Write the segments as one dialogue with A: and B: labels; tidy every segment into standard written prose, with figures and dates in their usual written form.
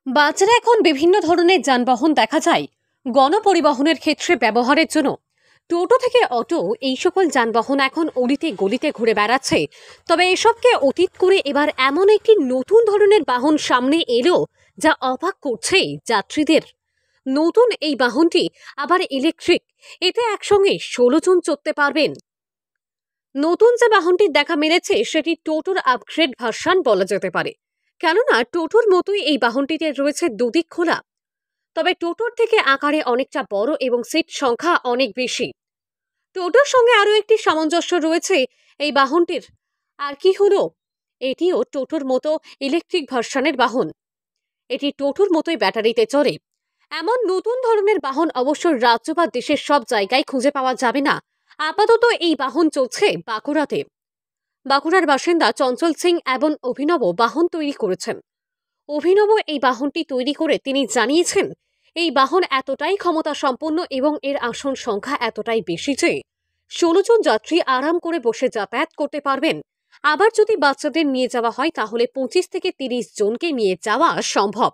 A: বাজারে এখন বিভিন্ন ধরনের যানবাহন দেখা যায় গণপরিবহনের ক্ষেত্রে ব্যবহারের জন্য। টোটো থেকে অটো এই সকল যানবাহন এখন অলিতে গলিতে ঘুরে বেড়াচ্ছে। তবে এসবকে অতীত করে এবার এমন একটি নতুন ধরনের বাহন সামনে এলো যা অবাক করছে যাত্রীদের। নতুন এই বাহনটি আবার ইলেকট্রিক। এতে একসঙ্গে 16 জন চড়তে পারবেন। নতুন যে বাহনটির দেখা মিলেছে সেটি টোটোর আপগ্রেড ভার্সন বলা যেতে পারে, কেননা টোটোর মতোই এই বাহনটিতে রয়েছে দুদিক খোলা। তবে টোটোর থেকে আকারে অনেকটা বড় এবং সিট সংখ্যা অনেক বেশি। টোটোর সঙ্গে আরও একটি সামঞ্জস্য রয়েছে এই বাহনটির। আর কি হলো, এটিও টোটোর মতো ইলেকট্রিক ভার্সনের বাহন। এটি টোটোর মতোই ব্যাটারিতে চলে। এমন নতুন ধরনের বাহন অবশ্য রাজ্য বা দেশের সব জায়গায় খুঁজে পাওয়া যাবে না। আপাতত এই বাহন চলছে বাঁকুড়াতে। বাঁকুড়ার বাসিন্দা চঞ্চল সিং এবং অভিনব বাহন তৈরি করেছেন। অভিনব এই বাহনটি তৈরি করে তিনি জানিয়েছেন, এই বাহন এতটাই ক্ষমতা সম্পন্ন এবং এর আসন সংখ্যা এতটাই বেশি যে 16 জন যাত্রী আরাম করে বসে যাতায়াত করতে পারবেন। আবার যদি বাচ্চাদের নিয়ে যাওয়া হয় তাহলে 25 থেকে 30 জনকে নিয়ে যাওয়া সম্ভব।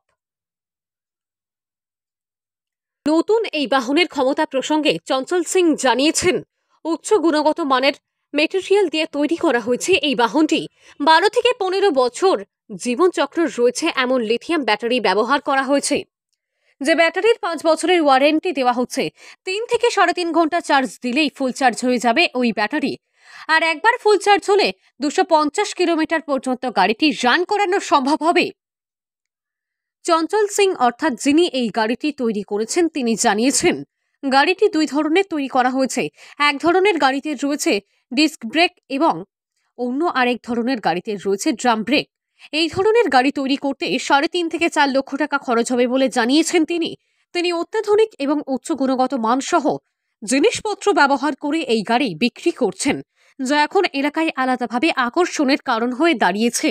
A: নতুন এই বাহনের ক্ষমতা প্রসঙ্গে চঞ্চল সিং জানিয়েছেন, উচ্চ গুণগত মানের মেটেরিয়াল দিয়ে তৈরি করা হয়েছে এই বাহনটি। 12 থেকে 15 বছর জীবনচক্র রয়েছে এমন লিথিয়াম ব্যাটারি ব্যবহার করা হয়েছে, যে ব্যাটারির 5 বছরের ওয়ারেন্টি দেওয়া হচ্ছে। 3 থেকে 3.5 ঘন্টা চার্জ দিলেই ফুল চার্জ হয়ে যাবে ওই ব্যাটারি। আর একবার ফুল চার্জ হলে 250 কিলোমিটার পর্যন্ত গাড়িটি রান করানো সম্ভব হবে। চঞ্চল সিং অর্থাৎ যিনি এই গাড়িটি তৈরি করেছেন তিনি জানিয়েছেন, গাড়িটি 2 ধরনের তৈরি করা হয়েছে। এক ধরনের গাড়িতে রয়েছে ডিস্ক ব্রেক এবং অন্য আরেক ধরনের গাড়িতে রয়েছে ড্রাম ব্রেক। এই ধরনের গাড়ি তৈরি করতে 3.5 থেকে 4 লক্ষ টাকা খরচ হবে বলে জানিয়েছেন তিনি অত্যাধুনিক এবং উচ্চ গুণগত মানসহ জিনিসপত্র ব্যবহার করে এই গাড়ি বিক্রি করছেন, যা এখন এলাকায় আলাদাভাবে আকর্ষণের কারণ হয়ে দাঁড়িয়েছে।